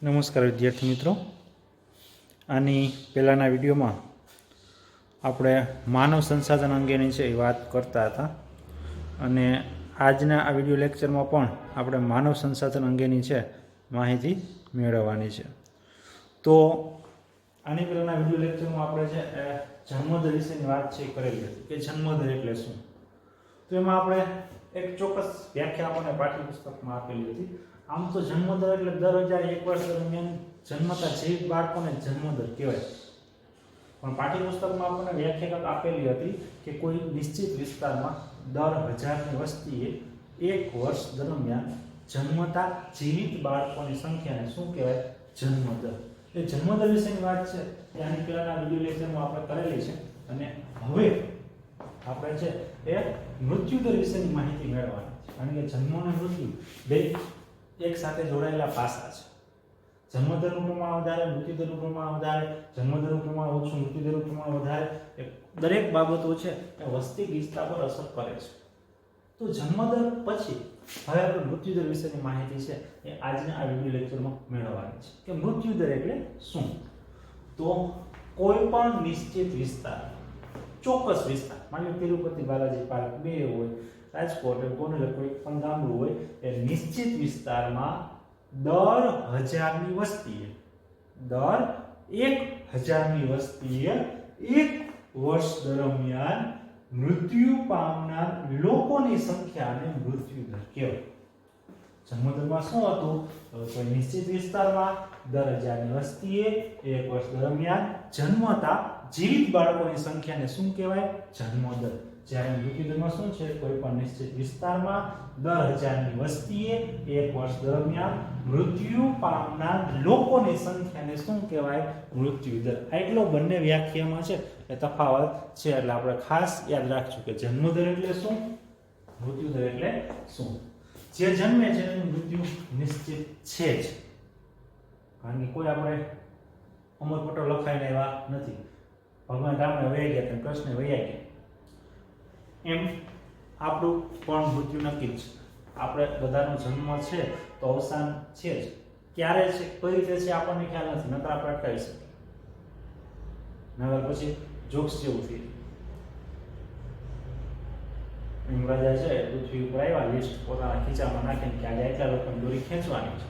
નમસ્કાર વિદ્યાર્થી મિત્રો, આની પહેલાંના વિડીયોમાં આપણે માનવ સંસાધન અંગેની છે એ વાત કરતા હતા અને આજના આ વિડીયો લેક્ચરમાં પણ આપણે માનવ સંસાધન અંગેની છે માહિતી મેળવવાની છે. તો આની પહેલાંના વિડીયો લેક્ચરમાં આપણે છે જન્મદર વિશેની વાત છે કરેલી હતી કે જન્મદર એટલે શું. તો એમાં આપણે એક ચોક્કસ વ્યાખ્યા આપણને પાઠ્યપુસ્તકમાં આપેલી હતી. આમ તો જન્મદર એટલે દર 1001 વર્ષ દરમિયાન જન્મતા જીવિત બાળકોને જન્મદર કહેવાય, પણ પાઠ્યપુસ્તકમાં આપણને વ્યાખ્યા આપેલી હતી કે કોઈ નિશ્ચિત વિસ્તારમાં દર 1000ની વસ્તીએ 1 વર્ષ દરમિયાન જન્મતા જીવિત બાળકોની સંખ્યાને શું કહેવાય? જન્મદર. એ જન્મદર વિશેની વાત છે એ આની પહેલાના વિડિયો લેક્ચરમાં આપણે કરેલી છે અને હવે આપણે છે એ મૃત્યુદર વિશેની માહિતી મેળવવાની છે, કારણ કે જન્મ અને મૃત્યુ બે એક સાથે જોડાયેલા પાસા છે. જન્મદરનું પ્રમાણ વધારે, મૃત્યુદરનું પ્રમાણ વધારે, જન્મદરનું પ્રમાણ ઓછું, મૃત્યુદરનું પ્રમાણ વધારે, એ દરેક બાબતો છે એ વસ્તી ગીચતા પર અસર કરે છે. તો જન્મદર પછી હવે આપણે મૃત્યુદર વિશેની માહિતી છે એ આજના આ વિડિયો લેક્ચરમાં મેળવવાની છે કે મૃત્યુદર એટલે શું. તો કોઈ પણ નિશ્ચિત વિસ્તાર, ચોક્કસ વિસ્તાર, માની લો તિરુપતિ બાલાજી પાર્ક 2 હોય, રાજકોટ ગોંડલ કોઈ પણ ગામડું હોય, એ નિશ્ચિત વિસ્તારમાં દર 1000ની વસ્તીએ 1 વર્ષ દરમિયાન મૃત્યુ પામનાર લોકોની સંખ્યાને મૃત્યુદર કહેવાય. જન્મદરમાં શું હતું? કોઈ નિશ્ચિત વિસ્તારમાં દર 1000ની વસ્તીએ 1 વર્ષ દરમિયાન જન્મતા જીવિત બાળકોની સંખ્યાને શું કહેવાય? જન્મદર. જ્યારે મૃત્યુદરમાં શું છે? કોઈ પણ નિશ્ચિત વિસ્તારમાં દર 1000ની વસ્તીએ 1 વર્ષ દરમિયાન મૃત્યુ પામનાર લોકોની સંખ્યાને શું કહેવાય? મૃત્યુદર. આટલો બંને વ્યાખ્યામાં છે એ તફાવત છે, એટલે આપણે ખાસ યાદ રાખશું કે જન્મદર એટલે શું, મૃત્યુદર એટલે શું. જે જન્મે છે એનું મૃત્યુ નિશ્ચિત છે જ, કારણ કે કોઈ આપણે અમરપટો લખાઈને એવા નથી. ભગવાન રામને વહી ગયા તેમ કૃષ્ણ વહ્યા ગયા, એમ આપણું પણ મૃત્યુ નક્કી છે. આપણે બધાનો જન્મ છે તો અવસાન છે જ. ક્યારે છે, કઈ રીતે છે આપણને ખ્યાલ નથી, નકર આપણે અટકાવી શકીએ, નકર પછી જોક્સ જેવું થઈ. રાજા છે પૃથ્વી ઉપર આવ્યા, લિસ્ટ પોતાના ખીચામાં નાખીને કે આજે એટલા લોકોની દોરી ખેંચવાની છે.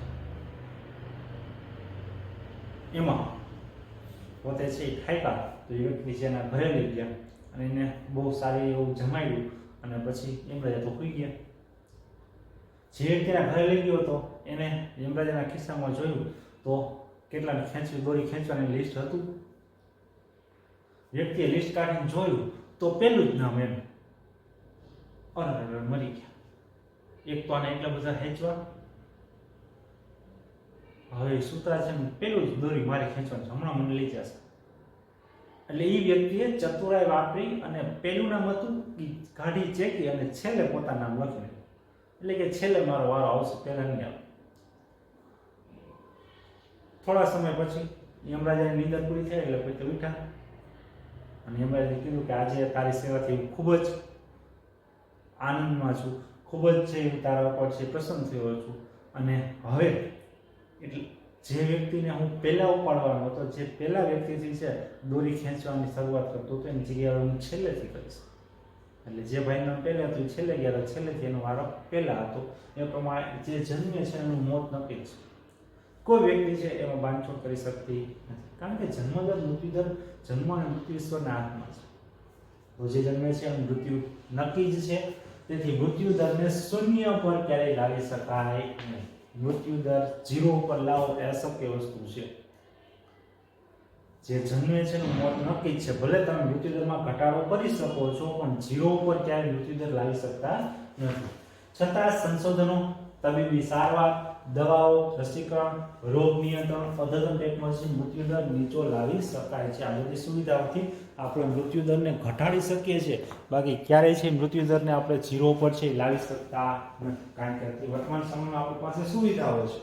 એમાં પોતે છે એ ખાઈતા તો એ વ્યક્તિ છે એના ઘરે લઈ ગયા અને એને બહુ સારી એવું જમાડ્યું અને પછી યમરાજા તો સુઈ ગયા. જે વ્યક્તિના ઘરે લઈ ગયો હતો એને યમરાજાના ખિસ્સામાં જોયું તો કેટલાને ખેંચવી દોરી ખેંચવાની લિસ્ટ હતું. વ્યક્તિએ લિસ્ટ કાઢીને જોયું તો પેલું જ નામ એમ. અરે મરી ગયા. એક તો આને એટલા બધા ખેંચવા, હવે સૂત્રા છે ને પેલું જ દોરી મારી ખેંચવાનું છે, હમણાં મને લઈ જશે. એટલે એ વ્યક્તિએ ચતુરાઈ વાપરી અને પેલું નામ હતું એ કાઢી ચેકી અને છેલ્લે પોતાનું નામ લખ્યું, એટલે કે છેલ્લે મારો વારો આવશે, પહેલા નહીં આવે. થોડા સમય પછી યમરાજાની નીંદર પૂરી થઈ એટલે પોતે ઉઠ્યા અને યમરાજાએ કીધું કે આજે તારી સેવાથી હું ખૂબ જ આનંદમાં છું, ખૂબ જ છે તારા ઉપર છે પ્રસન્ન થયો છું, અને હવે એટલે જે વ્યક્તિને હું પહેલા ઉપાડવાનો હતો, જે પહેલા વ્યક્તિથી છે દોરી ખેંચવાની શરૂઆત કરતો હતો, એની જગ્યાએ હું છેલ્લેથી કરીશ. એટલે જે ભાઈનો પહેલે હતું એ છેલ્લે ગયા હતા, છેલ્લેથી એનો વારો પહેલા હતો. એ પ્રમાણે જે જન્મે છે એનું મોત નક્કી છે. કોઈ વ્યક્તિ છે એમાં બાંધછોડ કરી શકતી નથી, કારણ કે જન્મદર મૃત્યુદર, જન્મ અને મૃત્યુ ઈશ્વરના હાથમાં છે. તો જે જન્મે છે એનું મૃત્યુ નક્કી જ છે. તેથી મૃત્યુદરને શૂન્ય પર ક્યારેય લાવી શકાય નહીં. મૃત્યુદર 0 ઉપર લાવો એ અશક્ય વસ્તુ છે. જે જન્મે છે એનું મોત નક્કી જ છે. ભલે તમે મૃત્યુદરમાં ઘટાડો કરી શકો છો, પણ 0 ઉપર ક્યારેય મૃત્યુદર લાવી શકતા નથી. છતાં સંશોધનો, તબીબી સારવાર, દવાઓ, રસીકરણ, રોગ નિયંત્રણ, અદ્યતન ટેકનોલોજી મૃત્યુદર નીચો લાવી શકાય છે. આ બધી સુવિધાઓથી આપણે મૃત્યુદરને ઘટાડી શકીએ છીએ, બાકી ક્યારેય છે મૃત્યુદરને આપણે 0 પર છે લાવી શકતા નથી, કારણ કે વર્તમાન સમયમાં આપણી પાસે સુવિધાઓ છે.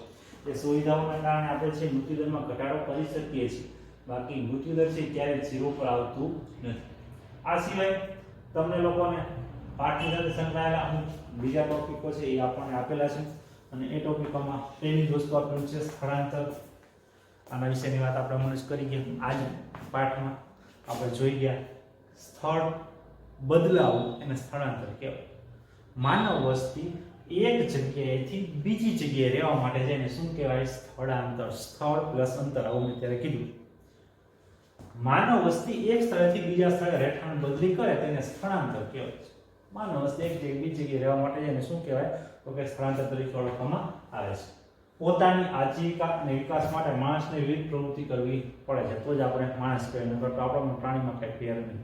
એ સુવિધાઓના કારણે આપણે છે મૃત્યુદરમાં ઘટાડો કરી શકીએ છીએ, બાકી મૃત્યુદર છે ક્યારેય 0 પર આવતું નથી. આ સિવાય તમને લોકોને પાઠની સાથે સંકળાયેલા અમુક બીજા ટોપિકો છે એ આપણને આપેલા છે, અને એ ટોપિકોમાં પહેલી જ વસ્તુ આપેલું છે સ્થળાંતર. આના વિશેની વાત આપણે હમણાં જ કરી ગયા. આજ પાઠમાં આપણે જોઈ ગયા સ્થળ બદલાવું એને સ્થળાંતર કહેવાય. માનવ વસ્તી એક જગ્યાએથી બીજી જગ્યાએ રહેવા માટે જઈને શું કહેવાય? સ્થળાંતર. સ્થળ પ્લસ અંતર, આવું મેં ત્યારે કીધું. માનવ વસ્તી એક સ્થળેથી બીજા સ્થળે રહેઠાણ બદલી કરે તેને સ્થળાંતર કહેવાય છે. માનવ વસ્તી એક જગ્યાએ બીજી જગ્યાએ રહેવા માટે જઈને શું કહેવાય? તો કે સ્થળાંતર તરીકે ઓળખવામાં આવે છે. પોતાની આજીવિકા અને વિકાસ માટે માણસને વિવિધ પ્રવૃત્તિ કરવી પડે છે, તો જ આપણે માણસ કહેવાય. નકર તો આપણે પ્રાણીમાં કંઈ ફેર નહીં.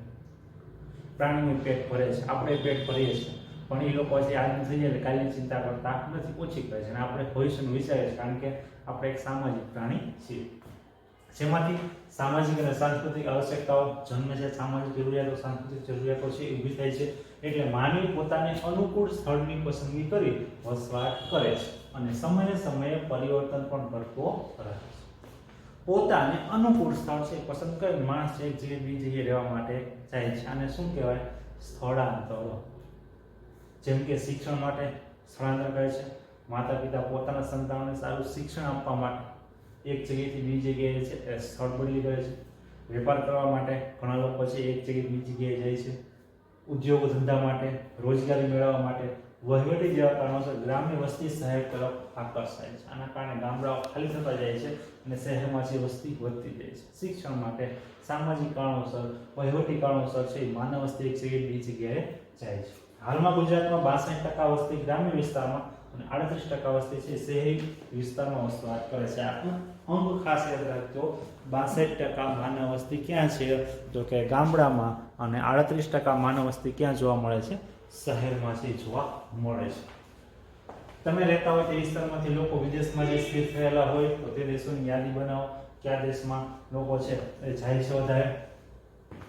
પ્રાણીનું પેટ ભરે છે, આપણે પેટ ભરીએ છીએ, પણ એ લોકો છે આજનું થઈ જાય કાલની ચિંતા કરતા નથી, ઓછી કરે છે. અને આપણે ભવિષ્યનું વિચારીએ છીએ, કારણ કે આપણે એક સામાજિક પ્રાણી છીએ, જેમાંથી સામાજિક અને સાંસ્કૃતિક આવશ્યકતાઓ જન્મે છે. સામાજિક જરૂરિયાતો, સાંસ્કૃતિક જરૂરિયાતો છે એ ઊભી થાય છે. એટલે માનવી પોતાને અનુકૂળ સ્થળની પસંદગી કરી વસવાટ કરે છે અને સમયે સમયે પરિવર્તન પણ કરતો રહે છે. પોતાને અનુકૂળ સ્થળ છે પસંદ કરીને માણસ એક જગ્યાએ બીજી જગ્યાએ રહેવા માટે જાય છે. આને શું કહેવાય? સ્થળાંતર. જેમ કે શિક્ષણ માટે સ્થળાંતર કરે છે. માતા પિતા પોતાના સંતાનોને સારું શિક્ષણ આપવા માટે એક જગ્યાએથી બીજી જગ્યાએ છે સ્થળ બદલી કરે છે. વેપાર કરવા માટે ઘણા લોકો છે એક જગ્યાએ બીજી જગ્યાએ જાય છે. ઉદ્યોગ ધંધા માટે, રોજગારી મેળવવા માટે, વહીવટી જેવા કારણોસર ગ્રામ્ય વસ્તી શહેર તરફ આકર્ષાય છે. આના કારણે ગામડાઓ ખાલી થતા જાય છે અને શહેરમાં જે વસ્તી વધતી જાય છે. શિક્ષણ માટે, સામાજિક કારણોસર, વહીવટી કારણોસર છે માનવ વસ્તી એક જગ્યાએ બીજી જગ્યાએ જાય છે. હાલમાં ગુજરાતમાં 62% વસ્તી ગ્રામ્ય વિસ્તારમાં અને 38% વસ્તી છે શહેરી વિસ્તારમાં વસવાટ કરે છે. આ અંક ખાસ યાદ રાખજો. 62% માનવ વસ્તી ક્યાં છે? તો કે ગામડામાં, અને 38% માનવ વસ્તી ક્યાં જોવા મળે છે? શહેરમાં છે જોવા મળે છે. તમે રહેતા હોય તે વિસ્તારમાંથી લોકો વિદેશમાં જે સ્થિર થયેલા હોય તો તે દેશોની યાદી બનાવો. કયા દેશમાં લોકો છે એ જાય છે વધારે.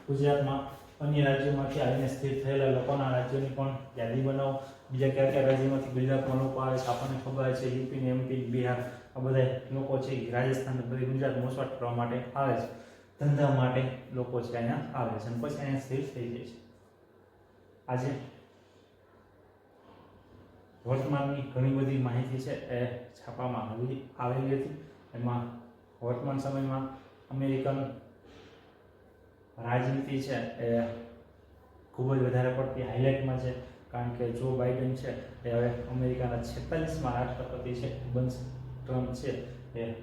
ગુજરાતમાં અન્ય રાજ્યોમાંથી આવીને સ્થિર થયેલા લોકોના રાજ્યોની પણ યાદી બનાવો. બીજા કયા કયા રાજ્યોમાંથી ગુજરાતમાં લોકો આવે છે આપણને ખબર છે. યુપી ને એમપી, બિહાર, આ બધા લોકો છે રાજસ્થાન બધી ગુજરાતમાં વસવાટ કરવા માટે આવે છે. ધંધા માટે લોકો છે અહીંયા આવે છે અને પછી અહીંયા સ્થિર થઈ જાય છે. આજે વર્તમાનની ઘણી બધી માહિતી છે એ છાપામાં આવેલી હતી. એમાં વર્તમાન સમયમાં અમેરિકન રાજનીતિ છે એ ખૂબ જ વધારે પડતી હાઇલાઇટમાં છે, કારણ કે જો બાઇડન છે એ હવે અમેરિકાના 46મા રાષ્ટ્રપતિ છે બનશે. ટ્રમ્પ છે એ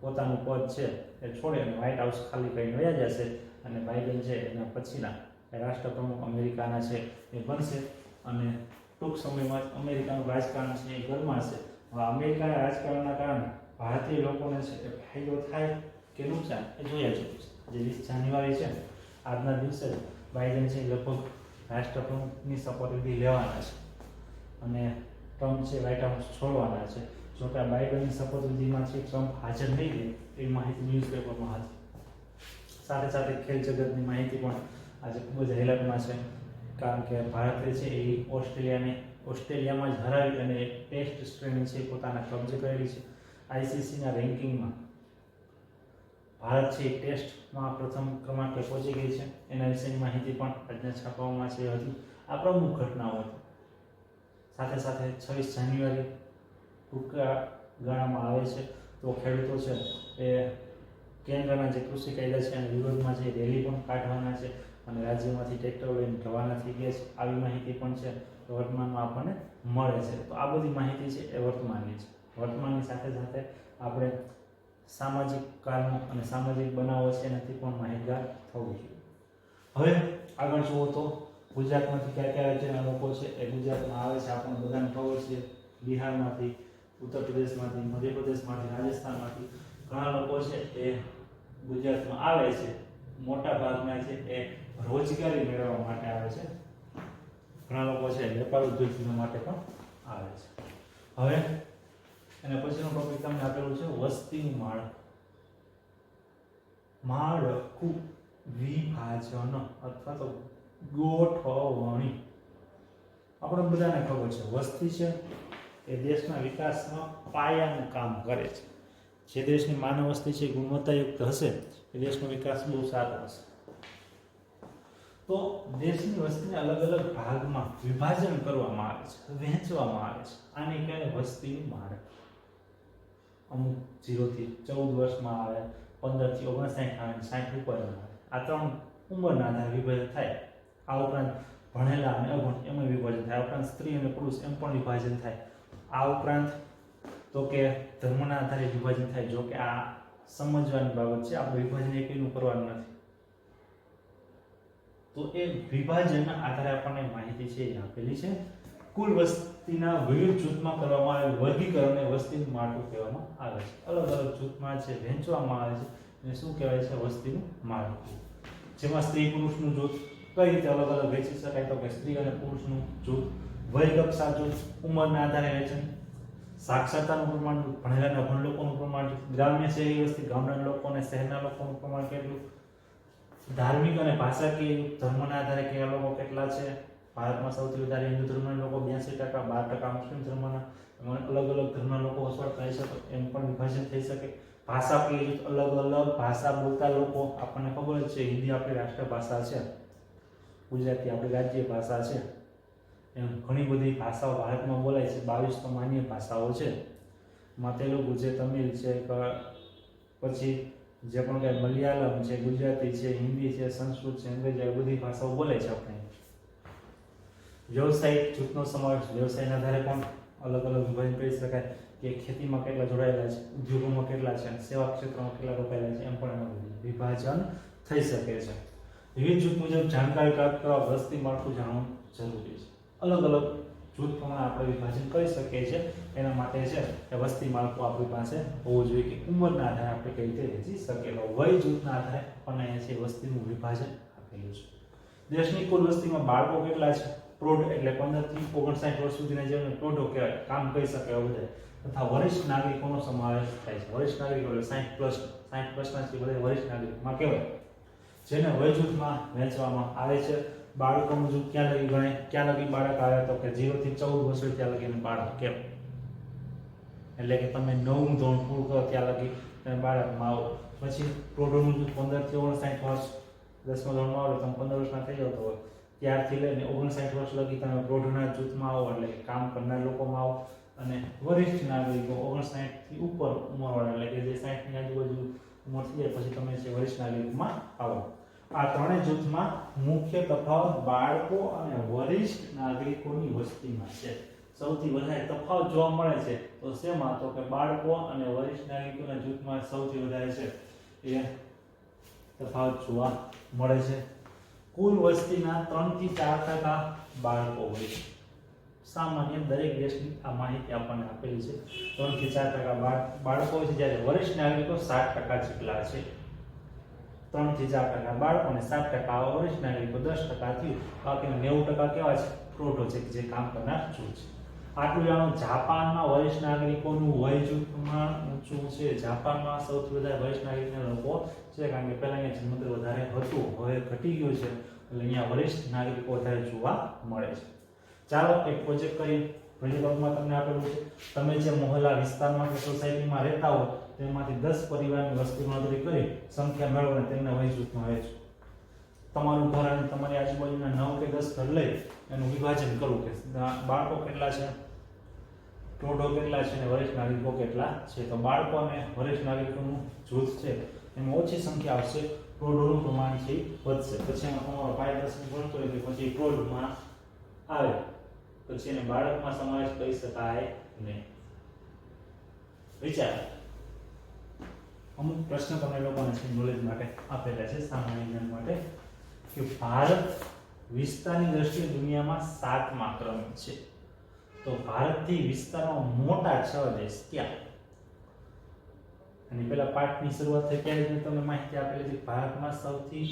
પોતાનું પદ છે એ છોડે અને વ્હાઇટ હાઉસ ખાલી કરીને વયા જશે અને બાઇડન છે એના પછીના રાષ્ટ્રપ્રમુખ અમેરિકાના છે એ બનશે. અને ટૂંક સમયમાં જ અમેરિકાનું રાજકારણ છે એ ગરમાશે. હવે અમેરિકાના રાજકારણના કારણે ભારતીય લોકોને છે એ ફાયદો થાય કે નુકસાન એ જોયા જેવું છે. જે 20 જાન્યુઆરી છે આજના દિવસે બાઇડન છે લગભગ રાષ્ટ્રપ્રમુખની શપથવિધિ લેવાના છે અને ટ્રમ્પ છે વ્હાઇટ હાઉસ છોડવાના છે. જો કે બાઇડનની શપથવિધિમાં છે ટ્રમ્પ હાજર નહીં રહે એવી માહિતી ન્યૂઝપેપરમાં હતી. સાથે સાથે ખેલ જગતની માહિતી પણ આજે ખૂબ જ હાઇલાઇટમાં છે, કારણ કે ભારતે છે એ ઓસ્ટ્રેલિયામાં જ હરાવી અને ટેસ્ટ શ્રેણી છે પોતાના કબજે કરેલી છે. આઈસીસીના રેન્કિંગમાં ભારત છે એ ટેસ્ટમાં પ્રથમ ક્રમાંકે પહોંચી ગઈ છે. એના વિશેની માહિતી પણ આજના છાપાઓમાં છે હતી. આ પ્રમુખ ઘટનાઓ હતી. સાથે સાથે 26 જાન્યુઆરી ટૂંકા ગાળામાં આવે છે તો ખેડૂતો છે એ કેન્દ્રના જે કૃષિ કાયદા છે એના વિરોધમાં જે રેલી પણ કાઢવાના છે અને રાજ્યમાંથી ટ્રેક્ટરો લઈને રવાના થઈ ગયા છે. આવી માહિતી પણ છે વર્તમાનમાં આપણને મળે છે. તો આ બધી માહિતી છે એ વર્તમાનની છે. વર્તમાનની સાથે સાથે આપણે સામાજિક કારણો અને સામાજિક બનાવો છે એનાથી પણ માહિતગાર થવું જોઈએ. હવે આગળ જુઓ તો ગુજરાતમાંથી કયા કયા રાજ્યના લોકો છે એ ગુજરાતમાં આવે છે. આપણને બધાને ખબર છે બિહારમાંથી, ઉત્તર પ્રદેશમાંથી, મધ્યપ્રદેશમાંથી, રાજસ્થાનમાંથી ઘણા લોકો છે એ ગુજરાતમાં આવે છે. મોટા ભાગના છે એ રોજગારી મેળવવા માટે આવે છે. ઘણા લોકો છે વેપાર ઉદ્યોગ માટે પણ આવે છે. હવે એના પછીનો ટોપિક તમને આપેલું છે વસ્તીનું માળખું. માળખું, વિભાજન અથવા તો ગોઠવણી. આપણે બધાને ખબર છે વસ્તી છે એ દેશના વિકાસમાં પાયાનું કામ કરે છે. જે દેશની માનવ વસ્તી છે ગુણવત્તાયુક્ત હશે એ દેશનો વિકાસ બહુ સારો હશે. તો દેશની વસ્તીને અલગ અલગ ભાગમાં વિભાજન કરવામાં આવે છે, વહેંચવામાં આવે છે. આને કહેવાય વસ્તીનું માળખું. અમુક 0 થી 14 વર્ષમાં આવે, 15 થી 59 આવે, 60 ઉપર આવે. આ 3 ઉંમરના આધારે વિભાજન થાય. આ ઉપરાંત ભણેલા અને અભણ એમાં વિભાજન થાય. આ ઉપરાંત સ્ત્રી અને પુરુષ એમ પણ વિભાજન થાય. આ ઉપરાંત તો કે ધર્મના આધારે વિભાજન થાય. જો કે આ સમજવાની બાબત છે, આપણે વિભાજન એકનું કરવાનું નથી. તો એ વિભાજનના આધારે આપણને માહિતી છે એ આપેલી છે. કુલ વસ્તીના વિવિધ જૂથમાં કરવામાં આવેલ વર્ગીકરણને વસ્તીનું માળખું કહેવામાં આવે છે. અલગ અલગ જૂથમાં છે વહેંચવામાં આવે છે અને શું કહેવાય છે? વસ્તીનું માળખું. જેમાં સ્ત્રી પુરુષનું જૂથ કઈ રીતે અલગ અલગ વહેંચી શકાય? તો કે સ્ત્રી અને પુરુષનું જૂથ, વયકક્ષા જૂથ, ઉંમરના આધારે વહેંચણ, સાક્ષરતાનું પ્રમાણ, ભણેલા અને અભણ લોકોનું પ્રમાણ, ગ્રામ્ય શહેરી વસ્તી, ગામડાના લોકો અને શહેરના લોકોનું પ્રમાણ કેટલું, ધાર્મિક અને ભાષાકીય ધર્મના આધારે કયા લોકો કેટલા છે. ભારતમાં સૌથી વધારે હિન્દુ ધર્મના લોકો 82%, 12% મુસ્લિમ ધર્મના, અલગ અલગ ધર્મના લોકો વસવાટ થાય છે, તો એમ પણ વિભાજન થઈ શકે. ભાષાકીય જૂથ, અલગ અલગ ભાષા બોલતા લોકો. આપણને ખબર જ છે હિન્દી આપણી રાષ્ટ્રભાષા છે, ગુજરાતી આપણી રાજ્ય ભાષા છે. એમ ઘણી બધી ભાષાઓ ભારતમાં બોલાય છે. 22 તો માન્ય ભાષાઓ છે. એમાં તેલુગુ છે, તમિલ છે, પછી જે પણ કંઈ મલયાલમ છે, ગુજરાતી છે, હિન્દી છે, સંસ્કૃત છે, અંગ્રેજી, આ બધી ભાષાઓ બોલાય છે આપણે. વ્યવસાયિક જૂથનો સમાવેશ, વ્યવસાયના આધારે પણ અલગ અલગ વિભાજન કરી શકાય કે ખેતીમાં કેટલા જોડાયેલા છે, ઉદ્યોગોમાં કેટલા છે, સેવા ક્ષેત્રમાં કેટલા રોકાયેલા છે, એમ પણ એમાં વિભાજન થઈ શકે છે. વિવિધ જૂથ મુજબ જાણકારી પ્રાપ્ત કરવા વસ્તી માળખું જાણવું જરૂરી છે. અલગ અલગ જૂથ પ્રમાણે આપણે વિભાજન કરી શકીએ છીએ. એના માટે છે કે વસ્તી માળખું આપણી પાસે હોવું જોઈએ કે ઉંમરના આધારે આપણે કઈ રીતે વહેંચી શકીએ. વય જૂથના આધારે આપણને અહીંયા છે વસ્તીનું વિભાજન આપેલું છે. દેશની કુલ વસ્તીમાં બાળકો કેટલા છે? પ્રૌઢ એટલે 15 થી 59 વર્ષ સુધીના જેને પ્રૌઢો કહેવાય, કામ કરી શકે એવા બધા, તથા વરિષ્ઠ નાગરિકોનો સમાવેશ થાય છે. વરિષ્ઠ નાગરિકો એટલે 60 પ્લસના છે બધા વરિષ્ઠ નાગરિકોમાં કહેવાય, જેને વય જૂથમાં વહેંચવામાં આવે છે. બાળકોનું જૂથ ક્યાં લગી ગણાય? ક્યાં લગી બાળક આવે? તો કે 0 થી 14 વર્ષ ત્યાં લગીને બાળક કહેવાય. એટલે કે તમે 9મું ધોરણ પૂરું કરો ત્યાં લગી તમે બાળકમાં આવો. પછી પ્રૌઢોનું જૂથ 15 થી 59 વર્ષ, 10મા ધોરણમાં આવો તમે 15 વર્ષના થઈ જાવ તો ત્યારથી લઈને 59 વર્ષ લગી તમે પ્રૌઢના જૂથમાં આવો, એટલે કે કામ કરનાર લોકોમાં આવો. અને વરિષ્ઠ નાગરિકો 59 થી ઉપર ઉંમરવાળા, એટલે કે જે 60 ની આજુબાજુ ઉંમર થઈ જાય પછી તમે જે વરિષ્ઠ નાગરિકમાં આવો. આ ત્રણેય જૂથમાં મુખ્ય તફાવત બાળકો અને વરિષ્ઠ નાગરિકોની વસ્તીમાં છે. સૌથી વધારે તફાવત જોવા મળે છે તો શેમાં? તો કે બાળકો અને વરિષ્ઠ નાગરિકોના જૂથમાં સૌથી વધારે છે એ તફાવત જોવા મળે છે. કુલ વસ્તીના 3 થી 4% બાળકો હોય છે. સામાન્ય દરેક દેશની આ માહિતી આપણને આપેલી છે. 3 થી 4% બાળકો હોય છે, જ્યારે વરિષ્ઠ નાગરિકો 60% જેટલા છે. 3 થી 4% બાળકો અને 7% વરિષ્ઠ નાગરિકો, 10% થયું. બાકીના 90% કેવા છે? પ્રૌઢો છે, જે કામ કરનાર જૂથ છે. આટલું જાણો. જાપાનમાં વરિષ્ઠ નાગરિકોનું વય જૂથમાં ઊંચું છે. જાપાનમાં સૌથી વધારે વરિષ્ઠ નાગરિકના લોકો છે, કારણ કે પહેલા અહીંયા જન્મદર વધારે હતું, હવે ઘટી ગયું છે, એટલે અહીંયા વરિષ્ઠ નાગરિકો વધારે જોવા મળે છે. ચાલો એક પ્રોજેક્ટ કરી. પ્રોજેક્ટમાં તમને આપેલું છે, તમે જે મોહલ્લા વિસ્તારમાં કે સોસાયટીમાં રહેતા હો તેમાંથી 10 પરિવારની વસ્તી ગણતરી કરી સંખ્યા મેળવો અને તેમને વય જૂથમાં વહેંચો. તમારું ઘર અને તમારી આજુબાજુના 9 કે 10 ઘર લઈ એનું વિભાજન કરવું કે બાળકો કેટલા છે, પ્રૌઢો કેટલા છે અને વરિષ્ઠ નાગરિકો કેટલા છે. તો બાળકો અને વરિષ્ઠ નાગરિકોનું જૂથ છે એમાં ઓછી સંખ્યા આવશે, પ્રૌઢોનું પ્રમાણ છે વધશે. પછી એમાં તમારો 5% ભણતો હોય પછી પ્રૌઢમાં આવે, પછી એને બાળકમાં સમાવેશ કરી શકાય નહીં. વિચાર. અમુક પ્રશ્ન તમને લોકોને છે નોલેજ માટે આપેલા છે, સામાન્ય જ્ઞાન માટે, કે ભારત વિસ્તારની દ્રષ્ટિએ દુનિયામાં 7મા ક્રમે છે. તો ભારતથી વિસ્તારમાં મોટા 6 દેશ ક્યાં? અને પેલા પાઠની શરૂઆત થઈ ત્યારે મેં તમને માહિતી આપેલી છે. ભારતમાં સૌથી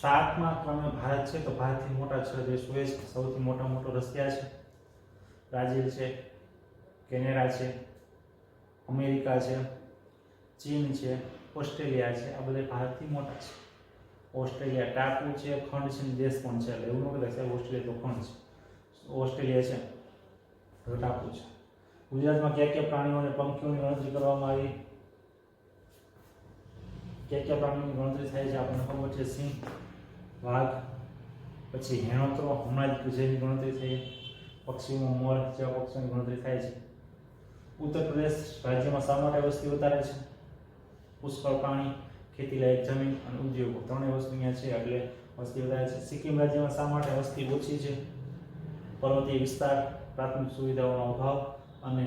7મા ક્રમે ભારત છે. તો ભારતથી મોટા 6 દેશો છે. સૌથી મોટો રશિયા છે, બ્રાઝિલ છે, કેનેડા છે, અમેરિકા છે, ચીન છે, ઓસ્ટ્રેલિયા છે. આ બધા ભારતથી મોટા છે. ઓસ્ટ્રેલિયા ટાપુ છે, ખંડ છે, દેશ પણ છે, એટલે એવું ન કહેવાય ઓસ્ટ્રેલિયા તો ખંડ છે. ઓસ્ટ્રેલિયા છે ટાપુ છે. ગુજરાતમાં કયા પ્રાણીઓ અને પંખીઓની ગણતરી કરવામાં આવી? કયા પ્રાણીઓની ગણતરી થાય છે આપણને ખબર છે? સિંહ, વાઘ, પછી હેણોત્રો, હમણાં જ જેની ગણતરી થઈ, પક્ષીઓમાં મોર જેવા પક્ષીઓની ગણતરી થાય છે. ઉત્તર પ્રદેશ રાજ્યમાં શા માટે વસ્તી વધારે છે? પુષ્કળ પાણી, ખેતીલાયક જમીન અને ઉદ્યોગો ત્રણેય વસ્તુ અહીંયા છે એટલે વસ્તી વધારે છે. સિક્કિમ રાજ્યમાં શા માટે વસ્તી ઓછી છે? પર્વતીય વિસ્તાર, પ્રાથમિક સુવિધાઓનો અભાવ અને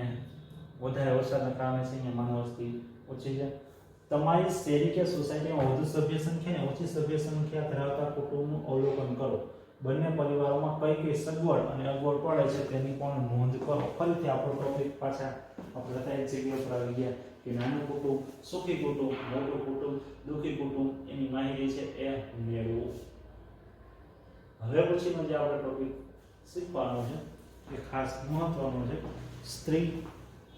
વધારે વરસાદના કારણે છે અહીંયા માનવ વસ્તી ઓછી છે. તમારી શેરી કે સોસાયટીમાં વધુ સભ્ય સંખ્યા અને ઓછી સભ્ય સંખ્યા ધરાવતા કુટુંબનું અવલોકન કરો. બંને પરિવારોમાં કઈ કઈ સગવડ અને અગવડ પડે છે તેની પણ નોંધ કરો. ફરીથી આપણો ટોપિક પાછા આપણે હતા એક જગ્યા પર આવી ગયા કે નાનું કુટુંબ, સુખી કુટુંબ, મોટું કુટુંબ, દુઃખી કુટુંબ એની માહિતી છે એ મેળવો. હવે પછીનો જે આપણે ટોપિક શીખવાનો છે એ ખાસ મહત્વનો છે સ્ત્રી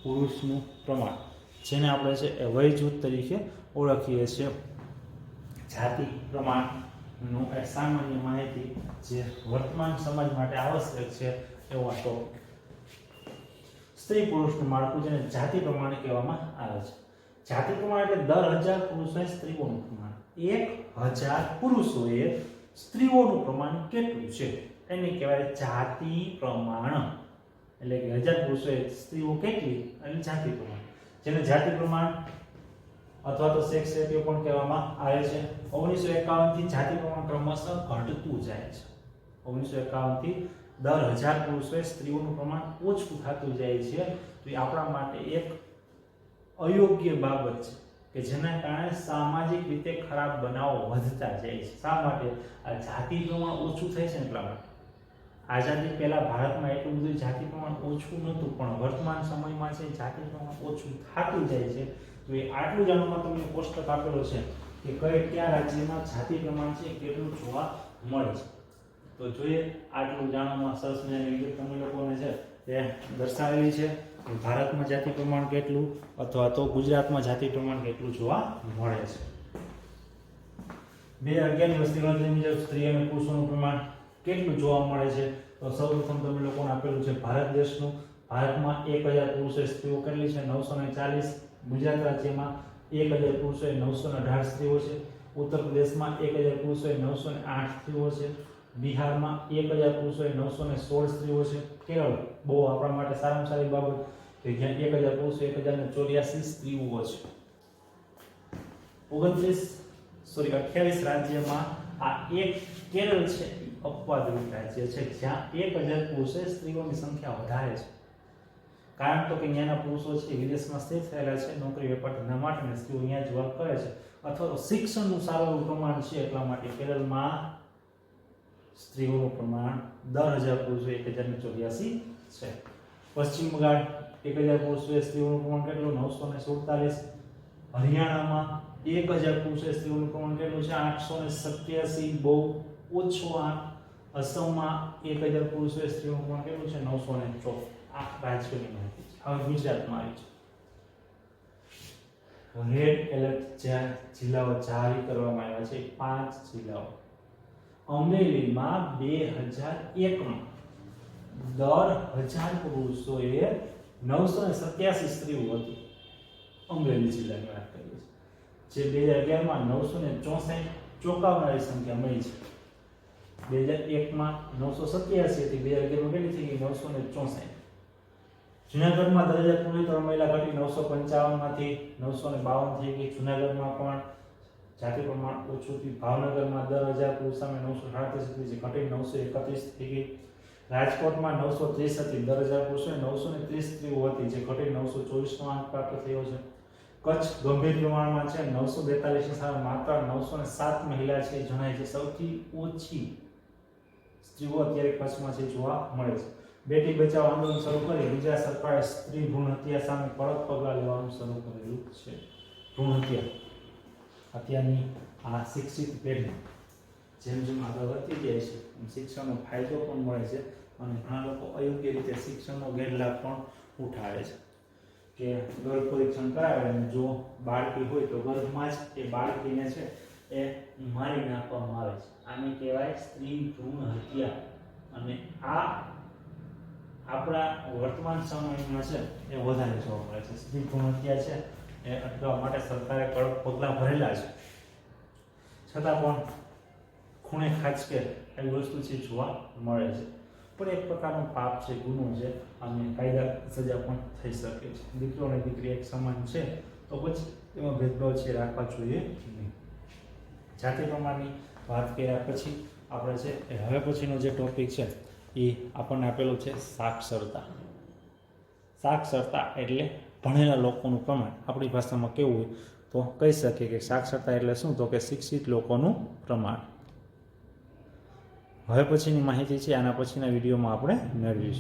પુરુષનું પ્રમાણ, જેને આપણે છે એ વય જૂથ તરીકે ઓળખીએ છીએ. જાતિ પ્રમાણનું એ સામાન્ય માહિતી જે વર્તમાન સમાજ માટે આવશ્યક છે એવો આ ટોપિક. સ્ત્રી પુરુષનું માળખું જેને જાતિ પ્રમાણે કહેવામાં આવે છે. જાતિ પ્રમાણ એટલે દર 1000 પુરુષોએ સ્ત્રીઓનું પ્રમાણ. 1000 પુરુષોએ સ્ત્રીઓનું પ્રમાણ કેટલું છે એને કહેવાય જાતિ પ્રમાણ. એટલે કે 1000 પુરુષોએ સ્ત્રીઓ કેટલી અને જાતિ પ્રમાણ, જેને જાતિ પ્રમાણ અથવા તો સેક્સ રેશિયો પણ કહેવામાં આવે છે. 1951 થી જાતિ પ્રમાણ ક્રમશઃ ઘટતું જાય છે. 1951 થી દર 1000 પુરુષોએ સ્ત્રીઓનું પ્રમાણ ઓછું થતું જાય છે. તો એ આપણા માટે એક અયોગ્ય બાબત છે કે જેના કારણે સામાજિક રીતે ખરાબ બનાવો વધતા જાય છે. શા માટે? આ જાતિ પ્રમાણ ઓછું થાય છે એટલા માટે. આઝાદી પહેલા ભારતમાં એટલું બધું જાતિ પ્રમાણ ઓછું નહોતું, પણ વર્તમાન સમયમાં છે જાતિ પ્રમાણ ઓછું થતું જાય છે. તો એ આટલું જાણવામાં તમને કોષ્ટક આપેલો છે કે કયા રાજ્યમાં જાતિ પ્રમાણ છે કેટલું જોવા મળે છે. તો જોઈએ આટલું જાણવામાં સરસ મજાની વિગત તમે લોકોને છે તે દર્શાવેલી છે. ભારતમાં જાતિ પ્રમાણ કેટલું અથવા તો ગુજરાતમાં જાતિ પ્રમાણ કેટલું જોવા મળે છે. 2011ની વસ્તી ગણતરી મુજબ સ્ત્રી અને પુરુષોનું પ્રમાણ કેટલું જોવા મળે છે? તો સૌપ્રથમ તમે લોકોને આપેલું છે ભારત દેશનું. ભારતમાં 1000 પુરુષો, સ્ત્રીઓ કેટલી છે? 940. ગુજરાત રાજ્યમાં 1000 પુરુષો 918 સ્ત્રીઓ છે. ઉત્તર પ્રદેશમાં 1000 પુરુષો 908 સ્ત્રીઓ છે. બિહારમાં 1000 પુરુષો 916 સ્ત્રીઓ છે. કેરળ બહુ આપણા માટે સારામાં સારી બાબત કે જ્યાં 1000 પુરુષો 1084 સ્ત્રીઓ છે. 28 રાજ્યમાં આ એક કેરળ છે અપવાદરૂપ રાજ્ય છે જ્યાં 1000 પુરુષો સ્ત્રીઓની સંખ્યા વધારે છે. કારણ તો કે અહીંયાના પુરુષો છે વિદેશમાં સ્થિત થયેલા છે નોકરી વેપાર ધંધા માટે, સ્ત્રીઓ અહીંયા જોબ કરે છે અથવા તો શિક્ષણનું સારું પ્રમાણ છે એટલા માટે કેરળમાં સ્ત્રીઓનું પ્રમાણ દર 1000 પુરુષો 1084 છે. પશ્ચિમ બંગાળ 1000 પુરુષો સ્ત્રીઓનું પ્રમાણ કેટલું? 947. હરિયાણામાં 1000 પુરુષો સ્ત્રીઓનું પ્રમાણ કેટલું છે? 887, બહુ ઓછો આંક. અસમમાં 1000 પુરુષો સ્ત્રીઓનું પ્રમાણ કેટલું છે? 904. આ રાજ્યોની માહિતી છે. હવે ગુજરાતમાં આવી છે રેડ એલર્ટ જિલ્લાઓ જાહેર કરવામાં આવ્યા છે 5 જિલ્લાઓ. અમરેલીમાં 2001માં દર 1000 પુરુષોએ 987 સ્ત્રીઓ હતી. અમરેલી જિલ્લાની વાત કરીએ છીએ. જે 2011માં 964 ચોંકાવનારી સંખ્યા મળી છે. 2001માં 987 હતી, 2011માં કેટલી થઈ ગઈ? 964. જૂનાગઢમાં 10,000 પુરુષ મહિલા ઘટી 955 માંથી 952 થઈ ગઈ. જૂનાગઢમાં પણ જાતિ પ્રમાણ ઓછું થયું. ભાવનગરમાં 10,000 પુરુષ સામે 937 હતી, જે ઘટી 931 થઈ ગઈ. રાજકોટમાં 930 હતી, 10,000 પુરુષો 930 સ્ત્રીઓ હતી, જે ઘટી 924 નો આંક પ્રાપ્ત થયો છે. કચ્છ ગંભીર પ્રમાણમાં છે, 942 ની સામે માત્ર 907 મહિલા છે જણાય છે. સૌથી ઓછી સ્ત્રીઓ અત્યારે કચ્છમાં છે જોવા મળે છે. બેટી બચાવો આંદોલન શરૂ કરી ગુજરાત સરકારે સ્ત્રી ભ્રૂણ હત્યા સામે કડક પગલાં લેવાનું શરૂ કરેલું છે. ભ્રૂણ હત્યા અત્યારની આ શિક્ષિત પેઢી જેમ જેમ આગળ વધતી જાય છે શિક્ષણનો ફાયદો પણ મળે છે અને ઘણા લોકો અયોગ્ય રીતે શિક્ષણનો ગેરલાભ પણ ઉઠાવે છે કે ગર્ભ પરીક્ષણ કરાવે અને જો બાળકી હોય તો ગર્ભમાં જ એ બાળકીને છે એ મારી નાખવામાં આવે છે. આને કહેવાય સ્ત્રી ભ્રૂણ હત્યા. અને આ આપણા વર્તમાન સમયમાં છે એ વધારે જોવા મળે છે. સ્ત્રી ભ્રૂણ હત્યા છે એ અટકાવવા માટે સરકારે કડક પગલાં ભરેલા છે, છતાં પણ ખૂણે ખાંચકે એવી વસ્તુ છે જોવા મળે છે. પણ એક પ્રકારનો પાપ છે, ગુનો છે અને કાયદા સજા પણ થઈ શકે છે. દીકરો અને દીકરી એક સમાન છે તો પછી એમાં ભેદભાવ છે રાખવા જોઈએ નહીં. જાતિ પ્રમાણની વાત કર્યા પછી આપણે છે હવે પછીનો જે ટોપિક છે એ આપણને આપેલું છે સાક્ષરતા. સાક્ષરતા એટલે ભણેલા લોકોનું પ્રમાણ. આપણી ભાષામાં કેવું હોય તો કહી શકીએ કે સાક્ષરતા એટલે શું, તો કે શિક્ષિત લોકોનું પ્રમાણ. હવે પછીની માહિતી છે આના પછીના વિડીયોમાં આપણે મેળવીશું.